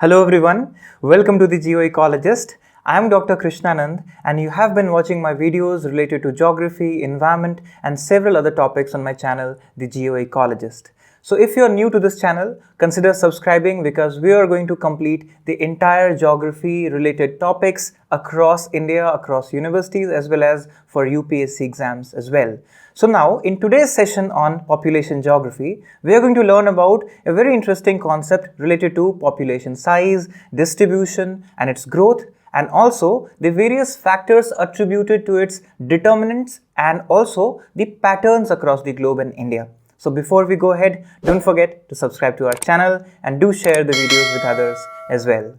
Hello everyone, welcome to the Geo-Ecologist. I am Dr. Krishnanand and you have been watching my videos related to geography, environment and several other topics on my channel, the Geo-Ecologist. So if you are new to this channel, consider subscribing because we are going to complete the entire geography related topics across India, across universities as well as for UPSC exams as well. So now in today's session on population geography, we are going to learn about a very interesting concept related to population size, distribution and its growth, and also the various factors attributed to its determinants and also the patterns across the globe and India. So before we go ahead, don't forget to subscribe to our channel and do share the videos with others as well.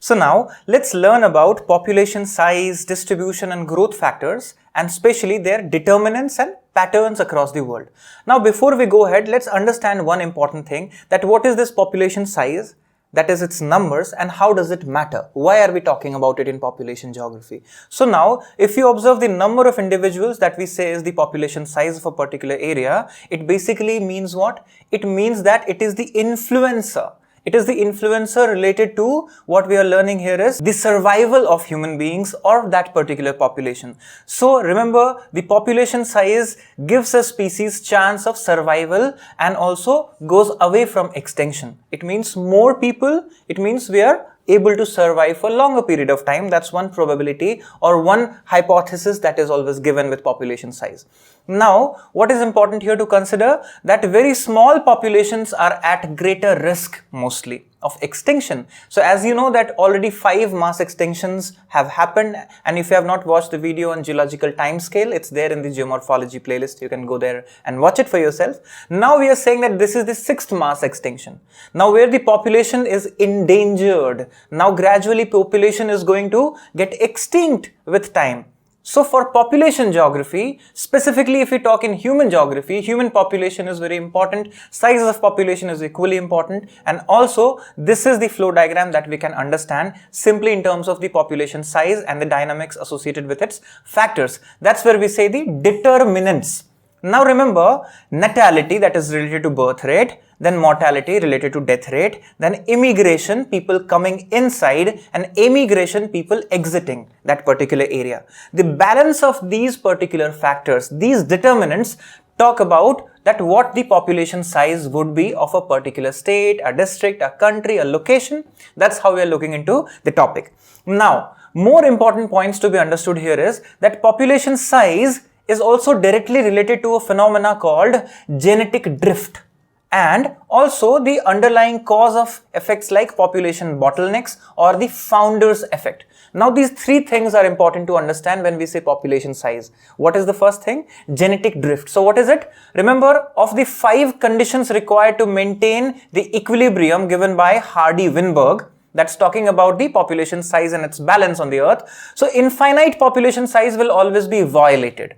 So now let's learn about population size, distribution and growth factors and especially their determinants and patterns across the world. Now before we go ahead, let's understand one important thing, that what is this population size? That is its numbers, and how does it matter? Why are we talking about it in population geography? So now, if you observe the number of individuals that we say is the population size of a particular area, it basically means what? It means that it is the influencer. It is the influencer related to what we are learning here is the survival of human beings or that particular population. So remember, the population size gives a species chance of survival and also goes away from extinction. It means more people, it means we are able to survive for a longer period of time. That's one probability or one hypothesis that is always given with population size. Now, what is important here to consider, that very small populations are at greater risk mostly of extinction. So as you know that already 5 mass extinctions have happened, and if you have not watched the video on geological time scale, it's there in the geomorphology playlist. You can go there and watch it for yourself. Now we are saying that this is the 6th mass extinction. Now where the population is endangered, now gradually population is going to get extinct with time. So for population geography, specifically if we talk in human geography, human population is very important, size of population is equally important, and also this is the flow diagram that we can understand simply in terms of the population size and the dynamics associated with its factors. That's where we say the determinants. Now remember, natality, that is related to birth rate, then mortality related to death rate, then immigration, people coming inside, and emigration, people exiting that particular area. The balance of these particular factors, these determinants, talk about that what the population size would be of a particular state, a district, a country, a location. That's how we are looking into the topic. Now, more important points to be understood here is that population size is also directly related to a phenomena called genetic drift, and also the underlying cause of effects like population bottlenecks or the founder's effect. Now these 3 things are important to understand when we say population size. What is the first thing? Genetic drift. So what is it? Remember, of the 5 conditions required to maintain the equilibrium given by Hardy-Weinberg, that's talking about the population size and its balance on the earth. So infinite population size will always be violated.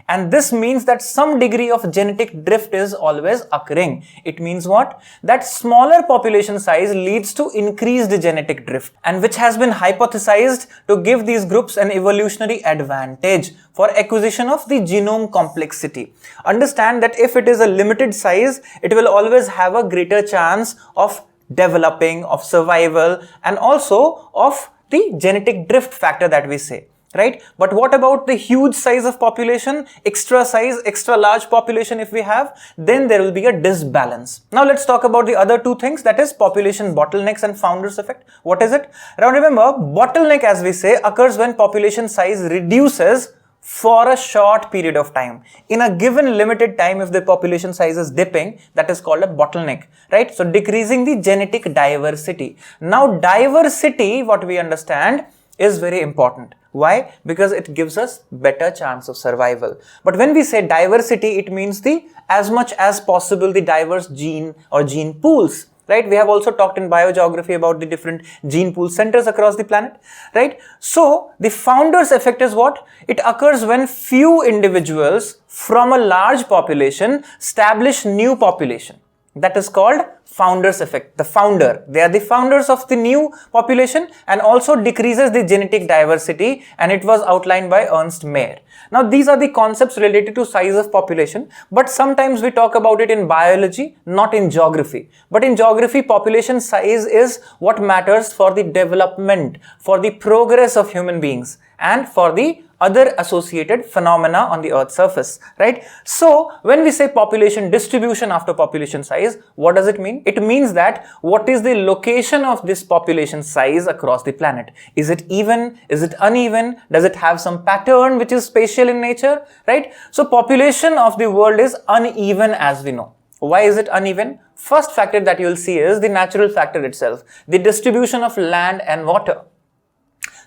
And this means that some degree of genetic drift is always occurring. It means what? That smaller population size leads to increased genetic drift, and which has been hypothesized to give these groups an evolutionary advantage for acquisition of the genome complexity. Understand that if it is a limited size, it will always have a greater chance of developing, of survival, and also of the genetic drift factor that we say. Right? But what about the huge size of population, extra size, extra large population if we have, then there will be a disbalance. Now let's talk about the other 2 things, that is population bottlenecks and founder's effect. What is it? Now remember, bottleneck as we say occurs when population size reduces for a short period of time. In a given limited time, if the population size is dipping, that is called a bottleneck, right? So decreasing the genetic diversity. Now diversity, what we understand, is very important. Why? Because it gives us better chance of survival. But when we say diversity, it means the as much as possible the diverse gene or gene pools. Right? We have also talked in biogeography about the different gene pool centers across the planet. Right? So the founder's effect is what? It occurs when few individuals from a large population establish new population. That is called founder's effect. The founder, they are the founders of the new population and also decreases the genetic diversity, and it was outlined by Ernst Mayr. Now these are the concepts related to size of population, but sometimes we talk about it in biology, not in geography. But in geography, population size is what matters for the development, for the progress of human beings and for the other associated phenomena on the earth's surface, right? So when we say population distribution after population size, what does it mean? It means that what is the location of this population size across the planet? Is it even? Is it uneven? Does it have some pattern which is spatial in nature, right? So population of the world is uneven, as we know. Why is it uneven? First factor that you will see is the natural factor itself, the distribution of land and water.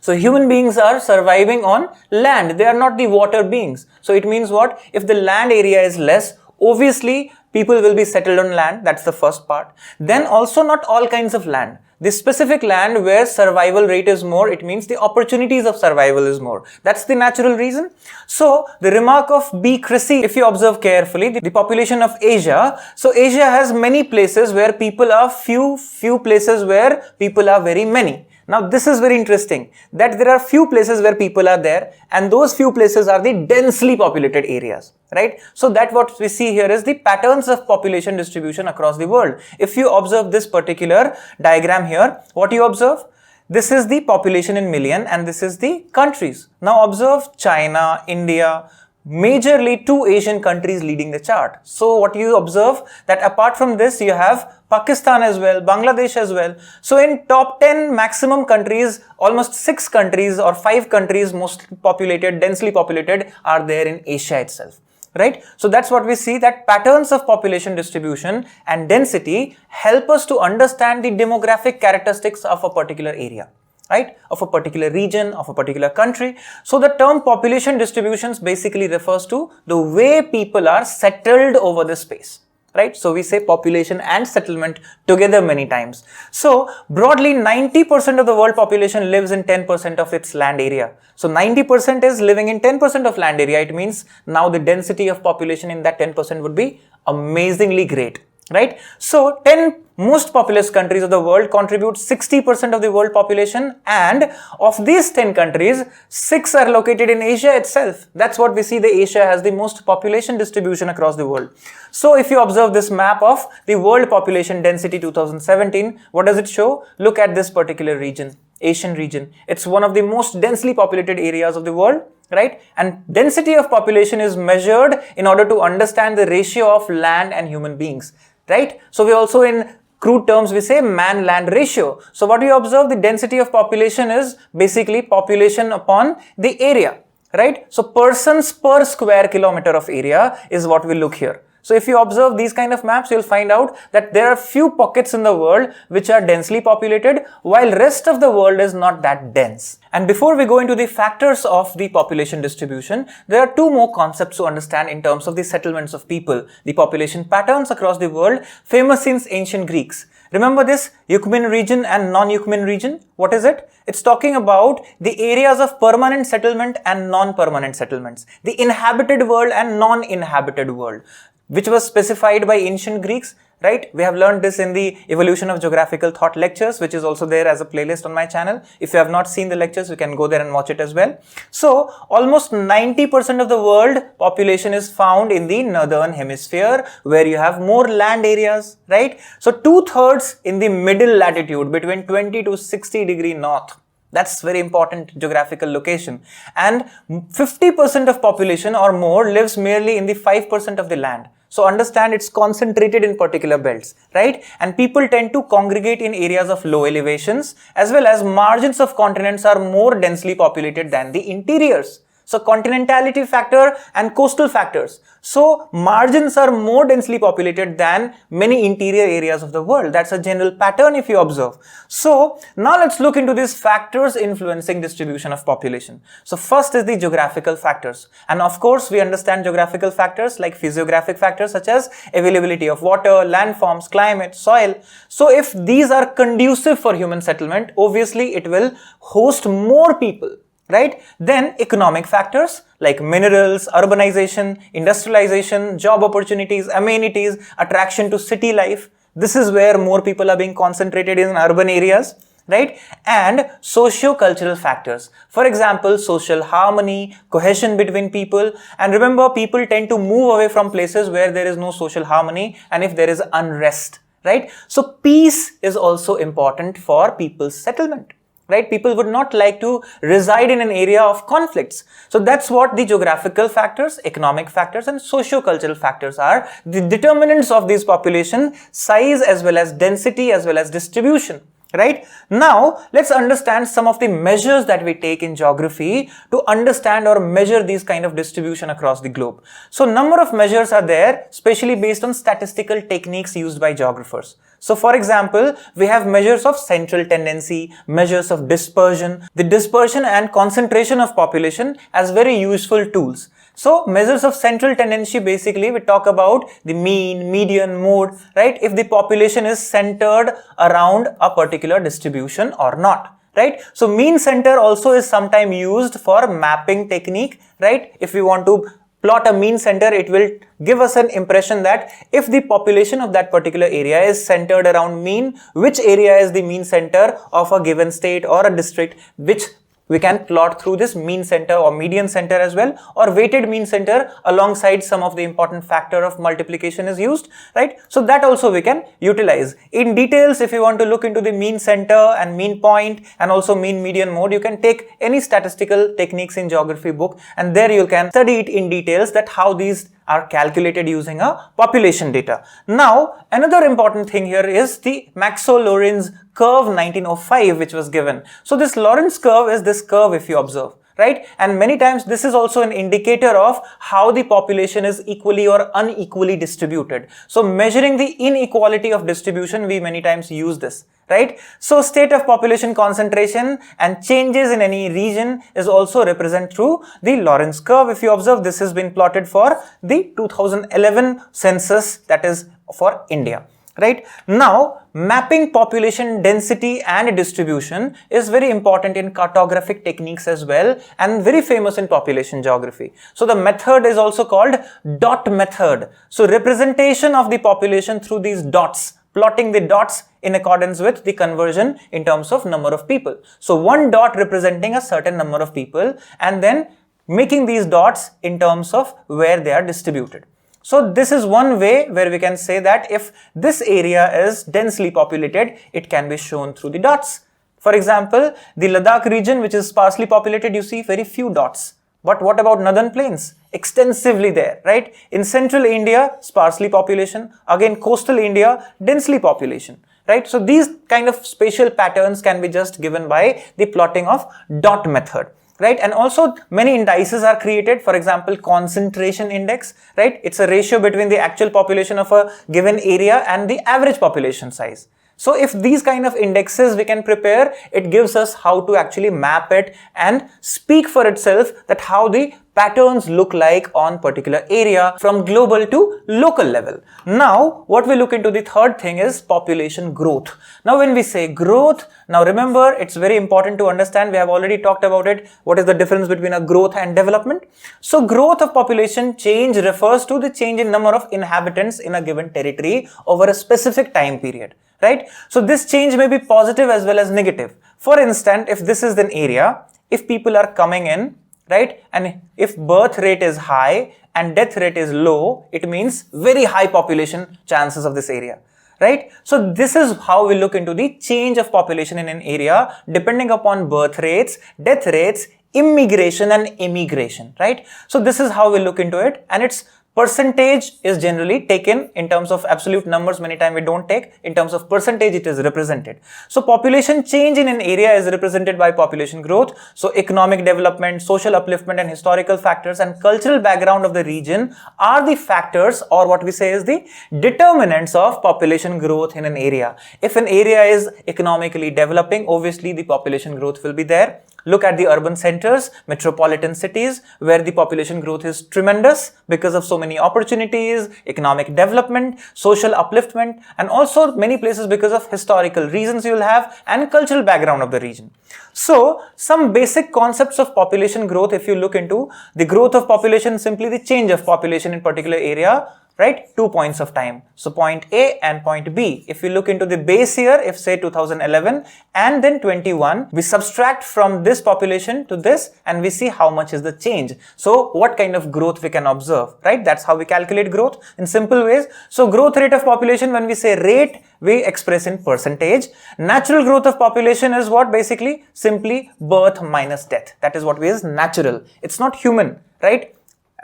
So human beings are surviving on land. They are not the water beings. So it means what? If the land area is less, obviously people will be settled on land. That's the first part. Then also not all kinds of land. The specific land where survival rate is more, it means the opportunities of survival is more. That's the natural reason. So the remark of B. Cressy, if you observe carefully, the population of Asia. So Asia has many places where people are few places where people are very many. Now this is very interesting, that there are few places where people are there, and those few places are the densely populated areas, right? So that what we see here is the patterns of population distribution across the world. If you observe this particular diagram here, what you observe? This is the population in million and this is the countries. Now observe China, India, majorly two Asian countries leading the chart. So what you observe, that apart from this you have Pakistan as well, Bangladesh as well. So in top 10 maximum countries, almost 6 countries or 5 countries most populated, densely populated are there in Asia itself, right? So that's what we see, that patterns of population distribution and density help us to understand the demographic characteristics of a particular area, right, of a particular region, of a particular country. So the term population distributions basically refers to the way people are settled over the space, right? So we say population and settlement together many times. So broadly 90% of the world population lives in 10% of its land area. So 90% is living in 10% of land area. It means now the density of population in that 10% would be amazingly great, right? So 10 most populous countries of the world contribute 60% of the world population, and of these 10 countries, 6 are located in Asia itself. That's what we see, the Asia has the most population distribution across the world. So if you observe this map of the world population density 2017, what does it show? Look at this particular region, Asian region. It's one of the most densely populated areas of the world, right? And density of population is measured in order to understand the ratio of land and human beings, right? So we also, in crude terms, we say man-land ratio. So what we observe, the density of population is basically population upon the area, right? So persons per square kilometer of area is what we look here. So if you observe these kind of maps, you'll find out that there are few pockets in the world which are densely populated, while rest of the world is not that dense. And before we go into the factors of the population distribution, there are two more concepts to understand in terms of the settlements of people, the population patterns across the world, famous since ancient Greeks. Remember this Euclidean region and non-Euclidean region? What is it? It's talking about the areas of permanent settlement and non-permanent settlements, the inhabited world and non-inhabited world, which was specified by ancient Greeks, right? We have learned this in the Evolution of Geographical Thought lectures, which is also there as a playlist on my channel. If you have not seen the lectures, you can go there and watch it as well. So almost 90% of the world population is found in the northern hemisphere, where you have more land areas, right? So 2/3 in the middle latitude between 20 to 60 degree north. That's very important geographical location. And 50% of population or more lives merely in the 5% of the land. So understand, it's concentrated in particular belts, right? And people tend to congregate in areas of low elevations, as well as margins of continents are more densely populated than the interiors. So continentality factor and coastal factors. So margins are more densely populated than many interior areas of the world. That's a general pattern if you observe. So now let's look into these factors influencing distribution of population. So first is the geographical factors. And of course, we understand geographical factors like physiographic factors such as availability of water, landforms, climate, soil. So if these are conducive for human settlement, obviously it will host more people. right? Then economic factors like minerals, urbanization, industrialization, job opportunities, amenities, attraction to city life. This is where more people are being concentrated in urban areas, right? And socio-cultural factors. For example, social harmony, cohesion between people. And remember, people tend to move away from places where there is no social harmony and if there is unrest, right? So peace is also important for people's settlement, right? People would not like to reside in an area of conflicts. So that's what the geographical factors, economic factors, and socio-cultural factors are, the determinants of these population size as well as density as well as distribution. Right? Now, let's understand some of the measures that we take in geography to understand or measure these kind of distribution across the globe. So, number of measures are there, especially based on statistical techniques used by geographers. So, for example, we have measures of central tendency, measures of dispersion, the dispersion and concentration of population as very useful tools. So, measures of central tendency, basically we talk about the mean, median, mode, right? If the population is centered around a particular distribution or not, right? So, mean center also is sometimes used for mapping technique, right? If we want to plot a mean center, it will give us an impression that if the population of that particular area is centered around mean, which area is the mean center of a given state or a district, which we can plot through this mean center or median center as well, or weighted mean center alongside some of the important factor of multiplication is used, right? So that also we can utilize. In details, if you want to look into the mean center and mean point and also mean median mode, you can take any statistical techniques in geography book and there you can study it in details that how these are calculated using a population data. Now, another important thing here is the Maxwell-Lorentz curve 1905 which was given. So this Lorentz curve is this curve if you observe, right? And many times this is also an indicator of how the population is equally or unequally distributed. So measuring the inequality of distribution, we many times use this, right? So state of population concentration and changes in any region is also represented through the Lorentz curve. If you observe, this has been plotted for the 2011 census, that is for India. Right? Now, mapping population density and distribution is very important in cartographic techniques as well and very famous in population geography. So, the method is also called dot method. So, representation of the population through these dots, plotting the dots in accordance with the conversion in terms of number of people. So, one dot representing a certain number of people and then making these dots in terms of where they are distributed. So this is one way where we can say that if this area is densely populated, it can be shown through the dots. For example, the Ladakh region, which is sparsely populated, you see very few dots. But what about northern plains? Extensively there, right? In central India, sparsely population. Again, coastal India, densely population, right? So these kind of spatial patterns can be just given by the plotting of dot method. Right? And also many indices are created, for example, concentration index, right? It's a ratio between the actual population of a given area and the average population size. So if these kind of indexes we can prepare, it gives us how to actually map it and speak for itself that how the patterns look like on particular area from global to local level. Now, what we look into the third thing is population growth. Now, when we say growth, now remember, it's very important to understand, we have already talked about it, what is the difference between a growth and development. So, growth of population change refers to the change in number of inhabitants in a given territory over a specific time period. Right? So this change may be positive as well as negative. For instance, if this is an area, if people are coming in, right, and if birth rate is high and death rate is low, it means very high population chances of this area. Right? So this is how we look into the change of population in an area depending upon birth rates, death rates, immigration and immigration. Right? So this is how we look into it, and it's percentage is generally taken in terms of absolute numbers. Many times we don't take in terms of percentage, it is represented. So population change in an area is represented by population growth. So economic development, social upliftment and historical factors and cultural background of the region are the factors, or what we say is the determinants of population growth in an area. If an area is economically developing, obviously the population growth will be there. Look at the urban centers, metropolitan cities, where the population growth is tremendous because of so many opportunities, economic development, social upliftment, and also many places because of historical reasons you will have and cultural background of the region. So, some basic concepts of population growth, if you look into the growth of population, simply the change of population in particular area, right? 2 points of time. So point A and point B. If we look into the base year, if say 2011 and then 21, we subtract from this population to this and we see how much is the change. So what kind of growth we can observe, right? That's how we calculate growth in simple ways. So growth rate of population, when we say rate, we express in percentage. Natural growth of population is what? Basically simply birth minus death. That is what is natural. It's not human, right?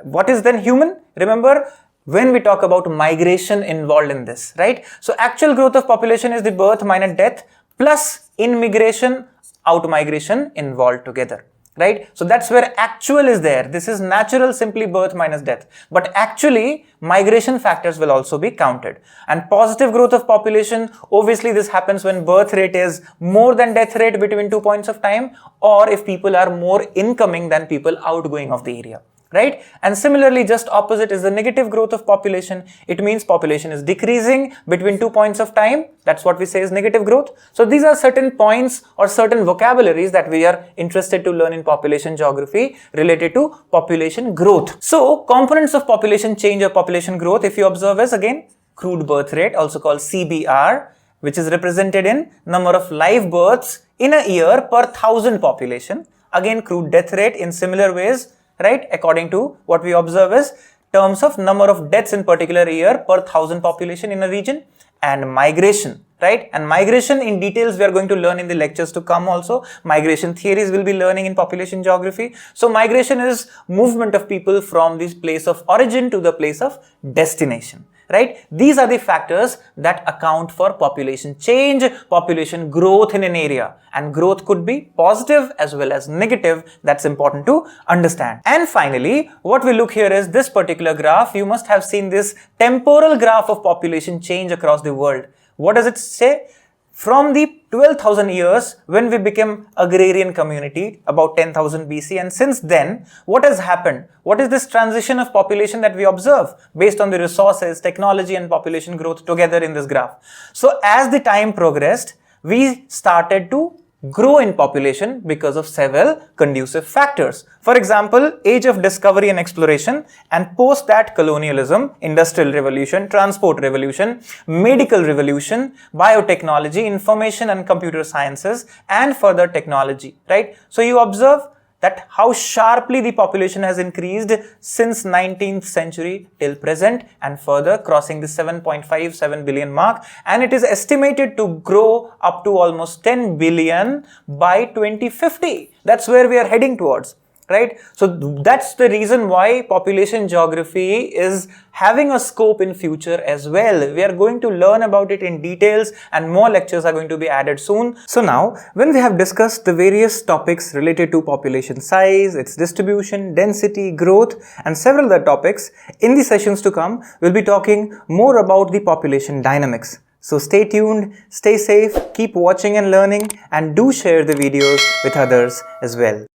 What is then human? Remember, when we talk about migration involved in this, right? So actual growth of population is the birth minus death plus in-migration, out-migration involved together, right? So that's where actual is there. This is natural, simply birth minus death. But actually, migration factors will also be counted. And positive growth of population, obviously this happens when birth rate is more than death rate between 2 points of time, or if people are more incoming than people outgoing of the area. Right? And similarly, just opposite is the negative growth of population. It means population is decreasing between 2 points of time. That's what we say is negative growth. So these are certain points or certain vocabularies that we are interested to learn in population geography related to population growth. So components of population change or population growth, if you observe, is again crude birth rate, also called CBR, which is represented in number of live births in a year per 1,000 population. Again, crude death rate in similar ways, right? According to what we observe is terms of number of deaths in particular year per 1,000 population in a region, and migration, right? And migration in details we are going to learn in the lectures to come also. Migration theories will be learning in population geography. So migration is movement of people from this place of origin to the place of destination. Right? These are the factors that account for population change, population growth in an area, and growth could be positive as well as negative. That's important to understand. And finally, what we look here is this particular graph. You must have seen this temporal graph of population change across the world. What does it say? From the 12,000 years when we became agrarian community, about 10,000 BC, and since then, what has happened? What is this transition of population that we observe based on the resources, technology and population growth together in this graph? So as the time progressed, we started to grow in population because of several conducive factors. For example, age of discovery and exploration, and post that colonialism, industrial revolution, transport revolution, medical revolution, biotechnology, information and computer sciences, and further technology, right? So you observe that how sharply the population has increased since 19th century till present, and further crossing the 7.57 billion mark, and it is estimated to grow up to almost 10 billion by 2050. That's where we are heading towards. Right? So that's the reason why population geography is having a scope in future as well. We are going to learn about it in details, and more lectures are going to be added soon. So now, when we have discussed the various topics related to population size, its distribution, density, growth, and several other topics, in the sessions to come, we'll be talking more about the population dynamics. So stay tuned, stay safe, keep watching and learning, and do share the videos with others as well.